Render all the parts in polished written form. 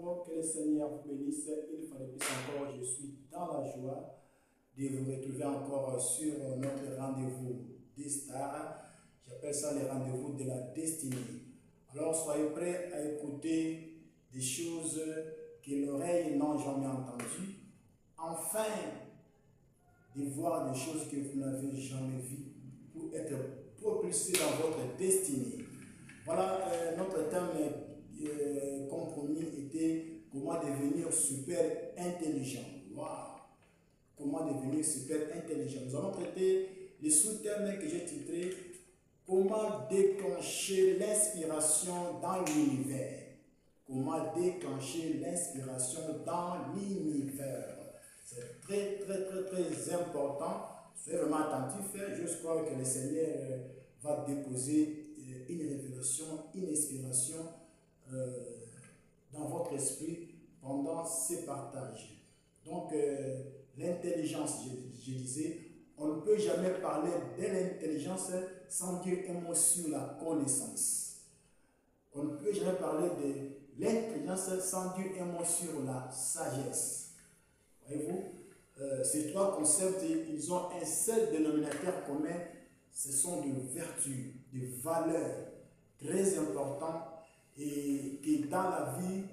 Bonjour, que le Seigneur vous bénisse. Une fois de plus encore, je suis dans la joie de vous retrouver encore sur notre rendez-vous des stars. J'appelle ça les rendez-vous de la destinée. Alors soyez prêts à écouter des choses que l'oreille n'a jamais entendues. Enfin, de voir des choses que vous n'avez jamais vues pour être propulsé dans votre destinée. Voilà, notre thème compromis était comment devenir super intelligent. Wow! Comment devenir super intelligent. Nous allons traiter les sous-thèmes que j'ai titré comment déclencher l'inspiration dans l'univers. Comment déclencher l'inspiration dans l'univers. C'est très important. Soyez vraiment attentifs. Je crois que le Seigneur va déposer une révélation, une inspiration dans votre esprit pendant ces partages. Donc, l'intelligence, je disais, on ne peut jamais parler de l'intelligence sans dire un mot sur la connaissance. On ne peut jamais parler de l'intelligence sans dire un mot sur la sagesse. Voyez-vous, ces trois concepts, ils ont un seul dénominateur commun, ce sont des vertus, des valeurs très importantes et que dans la vie,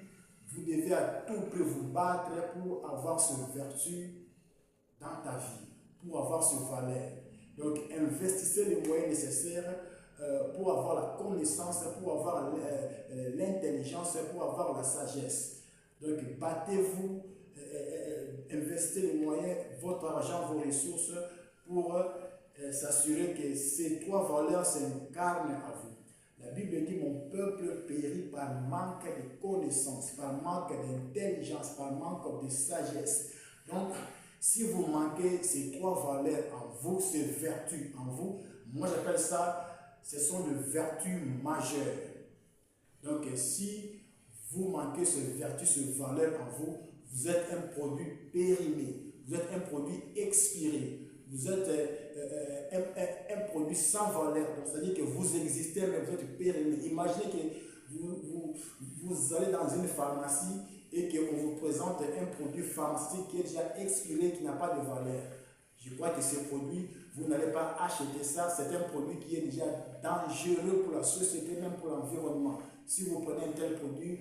vous devez à tout prix vous battre pour avoir ces vertus dans ta vie, pour avoir ces valeurs. Donc, investissez les moyens nécessaires pour avoir la connaissance, pour avoir l'intelligence, pour avoir la sagesse. Donc, battez-vous, investissez les moyens, votre argent, vos ressources pour s'assurer que ces trois valeurs s'incarnent à vous. La Bible dit, mon peuple périt par manque de connaissance, par manque d'intelligence, par manque de sagesse. Donc, si vous manquez ces trois valeurs en vous, ces vertus en vous, moi j'appelle ça, ce sont des vertus majeures. Donc, si vous manquez ces vertus, ces valeurs en vous, vous êtes un produit périmé, vous êtes un produit expiré, vous êtes un produit sans valeur. C'est-à-dire que vous existez, mais vous êtes périmé. Imaginez que vous allez dans une pharmacie et qu'on vous présente un produit pharmaceutique qui est déjà expiré, qui n'a pas de valeur. Je crois que ce produit, vous n'allez pas acheter ça. C'est un produit qui est déjà dangereux pour la société, même pour l'environnement. Si vous prenez un tel produit,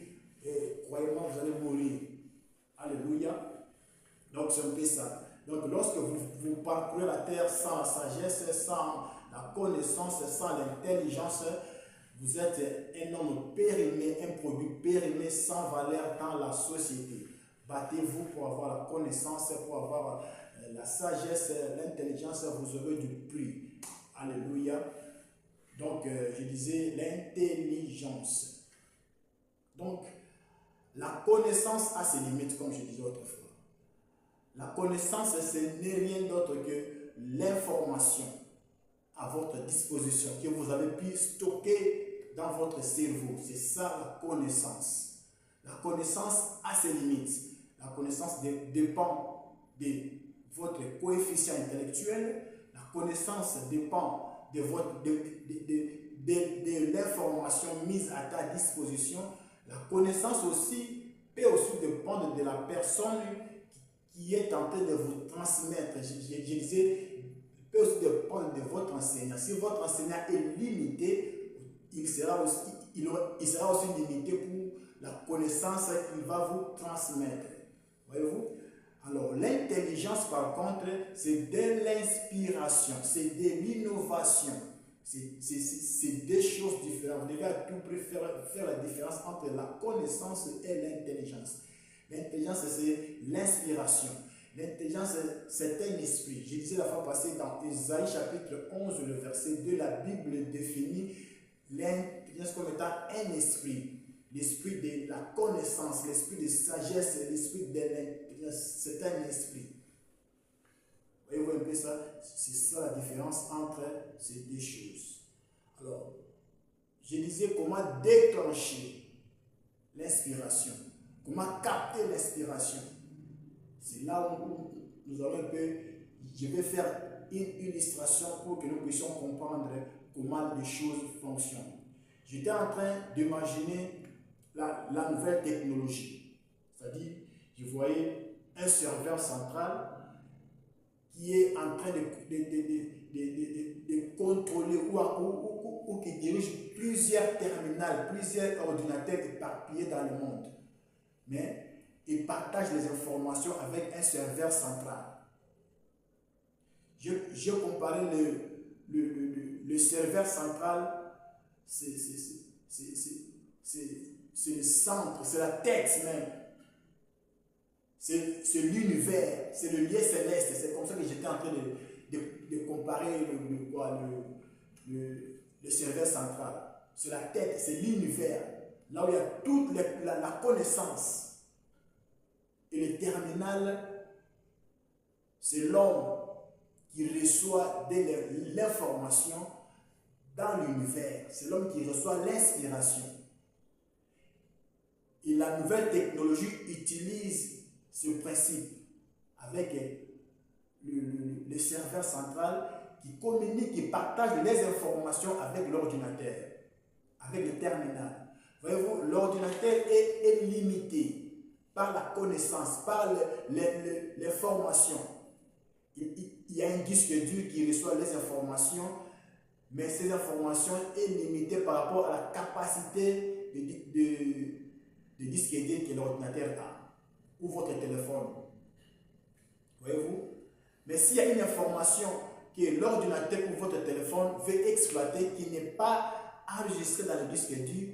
croyez-moi, vous allez mourir. Alléluia. Donc, c'est un peu ça. Donc, lorsque vous parcourez la terre sans la sagesse, sans la connaissance, sans l'intelligence, vous êtes un homme périmé, un produit périmé sans valeur dans la société. Battez-vous pour avoir la connaissance, pour avoir la sagesse, l'intelligence, vous aurez du prix. Alléluia. Donc, je disais l'intelligence. Donc, la connaissance a ses limites, comme je disais autrefois. La connaissance, ce n'est rien d'autre que l'information à votre disposition que vous avez pu stocker dans votre cerveau. C'est ça la connaissance. La connaissance a ses limites. La connaissance dépend de votre coefficient intellectuel. La connaissance dépend de l'information mise à ta disposition. La connaissance aussi peut aussi dépendre de la personne qui est en train de vous transmettre. Je disais, peut aussi dépendre de votre enseignant. Si votre enseignant est limité, il sera aussi limité pour la connaissance qu'il va vous transmettre. Voyez-vous? Alors, l'intelligence, par contre, c'est de l'inspiration, c'est de l'innovation. C'est deux choses différentes. Vous devez à tout prix faire la différence entre la connaissance et l'intelligence. L'intelligence, c'est l'inspiration. L'intelligence, c'est un esprit. Je disais la fois passée dans Isaïe chapitre 11, le verset 2, la Bible définit l'intelligence comme étant un esprit. L'esprit de la connaissance, l'esprit de sagesse, l'esprit de l'intelligence, c'est un esprit. Voyez-vous un peu ça? C'est ça la différence entre ces deux choses. Alors, je disais comment déclencher l'inspiration. Comment capter l'inspiration? C'est là où nous allons un peu, je vais faire une illustration pour que nous puissions comprendre comment les choses fonctionnent. J'étais en train d'imaginer la nouvelle technologie. vous voyez, un serveur central qui est en train de contrôler ou qui dirige plusieurs terminals, plusieurs ordinateurs éparpillés dans le monde. Mais il partage les informations avec un serveur central. Je comparais le serveur central, c'est le centre, c'est la tête même. C'est l'univers, c'est le lieu céleste. C'est comme ça que j'étais en train de comparer le serveur central. C'est la tête, c'est l'univers. Là où il y a toute la connaissance. Et le terminal, c'est l'homme qui reçoit l'information dans l'univers. C'est l'homme qui reçoit l'inspiration. Et la nouvelle technologie utilise ce principe avec le serveur central qui communique, qui partage les informations avec l'ordinateur, avec le terminal. Voyez-vous, l'ordinateur est limité par la connaissance, par l'information. Il y a un disque dur qui reçoit les informations, mais ces informations sont limitées par rapport à la capacité de disque dur que l'ordinateur a, ou votre téléphone. Voyez-vous? Mais s'il y a une information que l'ordinateur ou votre téléphone veut exploiter, qui n'est pas enregistrée dans le disque dur,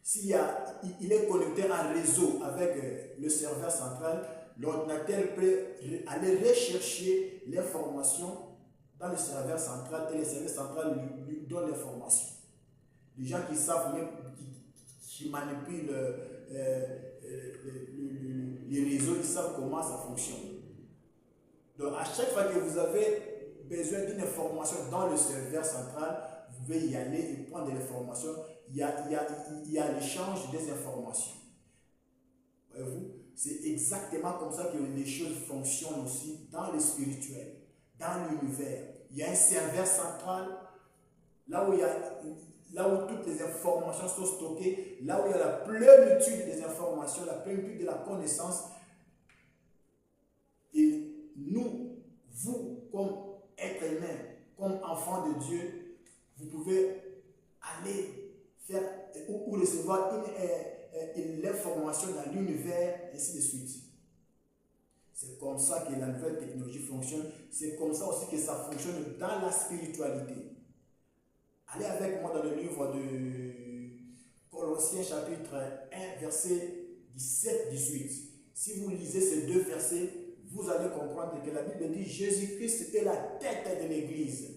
s'il est connecté en réseau avec le serveur central, l'ordinateur peut aller rechercher l'information dans le serveur central et le serveur central lui donne l'information. Les gens qui savent même, qui manipulent les réseaux, ils savent comment ça fonctionne. Donc à chaque fois que vous avez besoin d'une information dans le serveur central, vous pouvez y aller et prendre de l'information. Il y a l'échange des informations. Voyez-vous? C'est exactement comme ça que les choses fonctionnent aussi dans le spirituel, dans l'univers. Il y a un serveur central, là où toutes les informations sont stockées, là où il y a la plénitude des informations, la plénitude de la connaissance. Et nous, vous, comme êtres humains, comme enfants de Dieu, vous pouvez aller faire ou recevoir l'information dans l'univers, ainsi de suite. C'est comme ça que la nouvelle technologie fonctionne. C'est comme ça aussi que ça fonctionne dans la spiritualité. Allez avec moi dans le livre de Colossiens chapitre 1, verset 17-18. Si vous lisez ces deux versets, vous allez comprendre que la Bible dit Jésus-Christ est la tête de l'Église.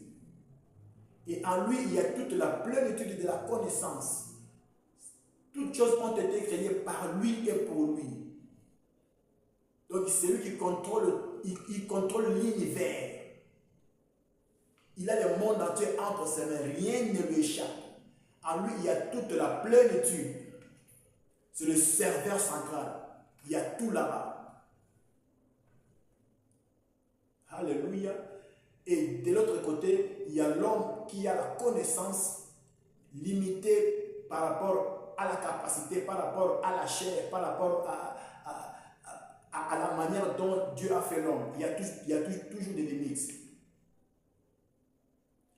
Et en lui, il y a toute la plénitude de la connaissance. Toutes choses ont été créées par lui et pour lui. Donc c'est lui qui contrôle, il contrôle l'univers. Il a le monde entier entre ses mains, rien ne lui échappe. En lui, il y a toute la plénitude. C'est le serveur central. Il y a tout là-bas. Alléluia. Et de l'autre côté, il y a l'homme qui a la connaissance limitée par rapport à la capacité, par rapport à la chair, par rapport à la manière dont Dieu a fait l'homme. Il y a toujours des limites.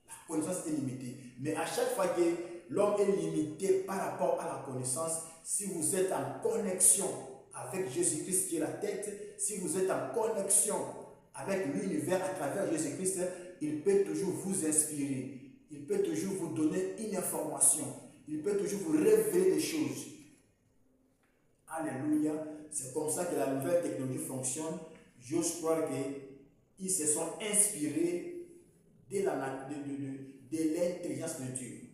La connaissance est limitée. Mais à chaque fois que l'homme est limité par rapport à la connaissance, si vous êtes en connexion avec Jésus-Christ qui est la tête, si vous êtes en connexion avec l'univers à travers Jésus-Christ, il peut toujours vous inspirer. Il peut toujours vous donner une information. Il peut toujours vous révéler des choses. Alléluia. C'est comme ça que la nouvelle technologie fonctionne. J'ose croire qu'ils se sont inspirés de l'intelligence de Dieu.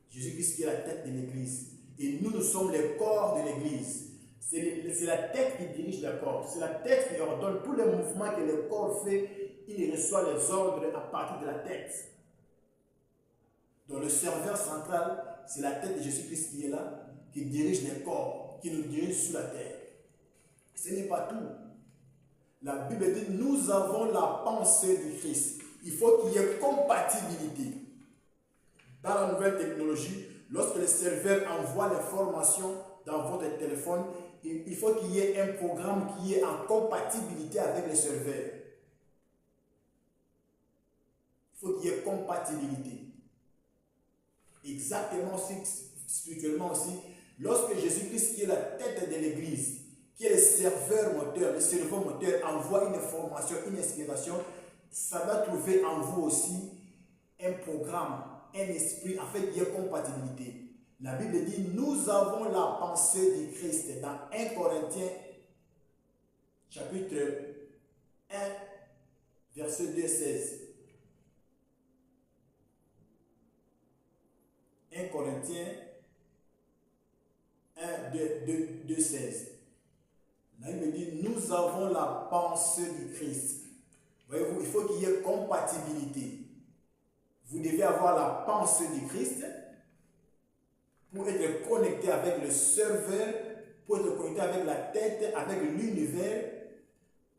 Jésus-Christ qui est la tête de l'Église. Et nous sommes les corps de l'Église. C'est la tête qui dirige le corps. C'est la tête qui ordonne tous les mouvements que le corps fait. Il reçoit les ordres à partir de la tête. Donc le serveur central, c'est la tête de Jésus-Christ qui est là, qui dirige les corps, qui nous dirige sur la terre. Ce n'est pas tout. La Bible dit, nous avons la pensée du Christ. Il faut qu'il y ait compatibilité. Dans la nouvelle technologie, lorsque le serveur envoie l'information dans votre téléphone, il faut qu'il y ait un programme qui est en compatibilité avec le serveur. Il faut qu'il y ait compatibilité. Exactement aussi, spirituellement aussi, lorsque Jésus-Christ, qui est la tête de l'Église, qui est le serveur moteur, le cerveau moteur, envoie une information, une inspiration, ça va trouver en vous aussi un programme, un esprit, en fait, il y a compatibilité. La Bible dit, nous avons la pensée du Christ dans 1 Corinthiens, chapitre 1, verset 2, 16. 1 Corinthiens 1, 2, 16. Là, il me dit, nous avons la pensée du Christ. Voyez-vous, il faut qu'il y ait compatibilité. Vous devez avoir la pensée du Christ pour être connecté avec le serveur, pour être connecté avec la tête, avec l'univers,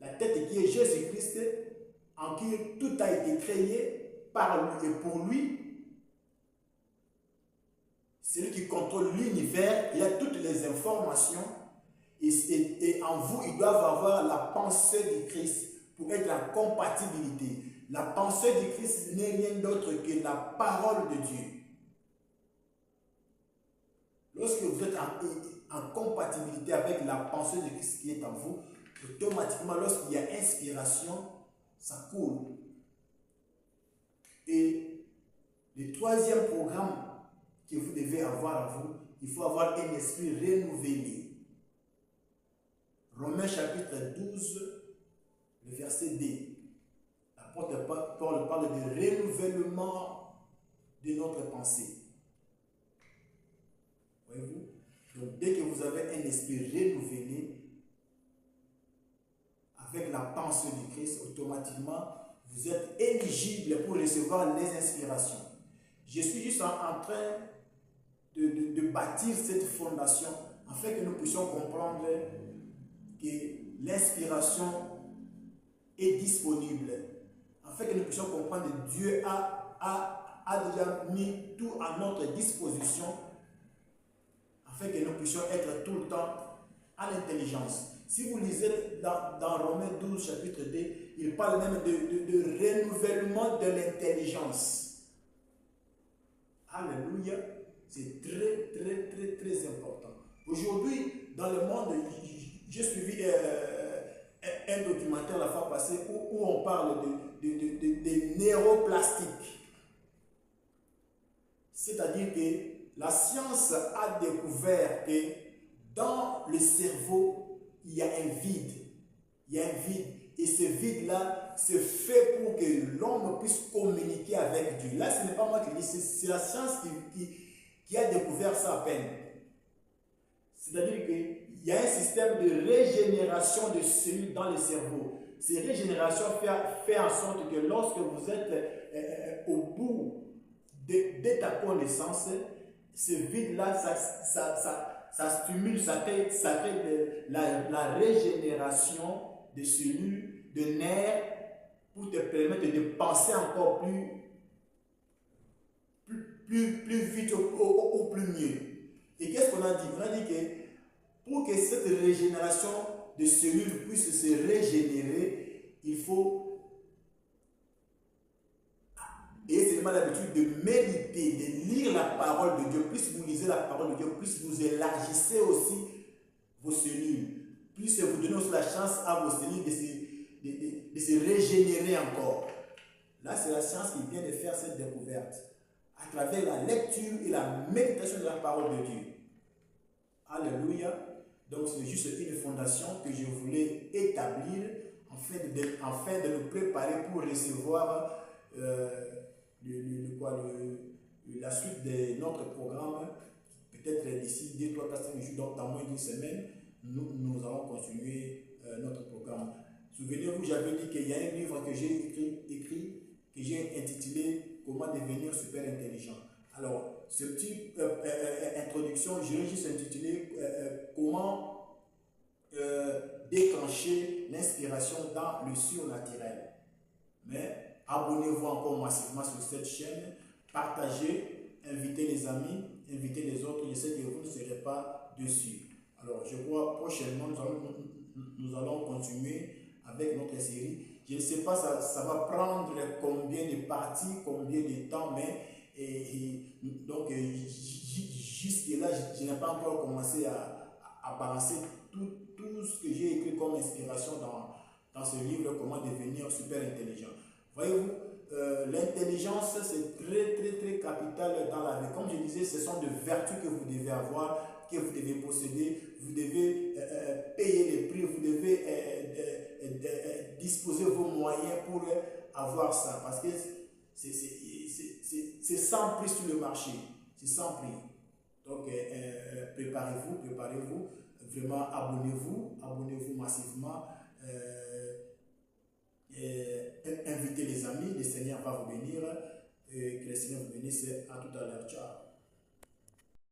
la tête qui est Jésus-Christ, en qui tout a été créé par lui et pour lui. C'est lui qui contrôle l'univers, il a toutes les informations et en vous, ils doivent avoir la pensée du Christ pour être en compatibilité. La pensée du Christ n'est rien d'autre que la parole de Dieu. Lorsque vous êtes en compatibilité avec la pensée de Christ qui est en vous, automatiquement, lorsqu'il y a inspiration, ça coule. Et le troisième programme que vous devez avoir en vous, il faut avoir un esprit renouvelé. Romains chapitre 12, le verset 2. L'apôtre Paul parle de renouvellement de notre pensée. Voyez-vous? Donc dès que vous avez un esprit renouvelé, avec la pensée du Christ, automatiquement, vous êtes éligible pour recevoir les inspirations. Je suis juste en train de bâtir cette fondation afin que nous puissions comprendre que l'inspiration est disponible, afin que nous puissions comprendre que Dieu a déjà mis tout à notre disposition, afin que nous puissions être tout le temps à l'intelligence. Si vous lisez dans Romains 12, chapitre 2, il parle même de renouvellement de l'intelligence. Alléluia. C'est très, très, très, très important. Aujourd'hui, dans le monde, j'ai suivi un documentaire la fois passée où on parle de neuroplastique. C'est-à-dire que la science a découvert que dans le cerveau, il y a un vide. Il y a un vide. Et ce vide-là, c'est fait pour que l'homme puisse communiquer avec Dieu. Là, ce n'est pas moi qui le dis, c'est la science qui a découvert ça à peine. C'est-à-dire qu'il y a un système de régénération de cellules dans le cerveau. Ces régénérations fait en sorte que lorsque vous êtes au bout de ta connaissance, ce vide-là, ça stimule, ça crée la régénération de cellules, de nerfs, pour te permettre de penser encore plus vite ou plus mieux. Et qu'est-ce qu'on a dit? On a dit que pour que cette régénération de cellules puisse se régénérer, il faut, et c'est vraiment l'habitude de méditer, de lire la parole de Dieu. Plus vous lisez la parole de Dieu, plus vous élargissez aussi vos cellules. Plus vous donnez aussi la chance à vos cellules de se régénérer encore. Là, c'est la science qui vient de faire cette découverte à travers la lecture et la méditation de la parole de Dieu. Alléluia. Donc, c'est juste une fondation que je voulais établir afin de nous préparer pour recevoir la suite de notre programme. Peut-être d'ici 2, 3, 4, 5 jours, donc dans moins d'une semaine, nous allons continuer notre programme. Souvenez-vous, j'avais dit qu'il y a un livre que j'ai écrit que j'ai intitulé Comment devenir super intelligent. Alors, ce petit introduction, j'ai juste intitulé Comment déclencher l'inspiration dans le surnaturel. Mais abonnez-vous encore massivement sur cette chaîne, partagez, invitez les amis, invitez les autres. Je sais que vous ne serez pas dessus. Alors, je crois prochainement, nous allons continuer avec notre série. Je ne sais pas, ça va prendre combien de parties, combien de temps, mais donc jusque-là, je n'ai pas encore commencé à balancer tout ce que j'ai écrit comme inspiration dans ce livre, comment devenir super intelligent. Voyez-vous, l'intelligence, c'est très capital dans la vie. Comme je disais, ce sont des vertus que vous devez avoir, que vous devez posséder. Vous devez payer les prix, vous devez disposer vos moyens pour avoir ça. Parce que c'est sans prix sur le marché. C'est sans prix. Donc, préparez-vous. Vraiment, abonnez-vous massivement. Invitez les amis, le Seigneur va vous bénir. Que le Seigneur vous bénisse. À tout à l'heure. Ciao.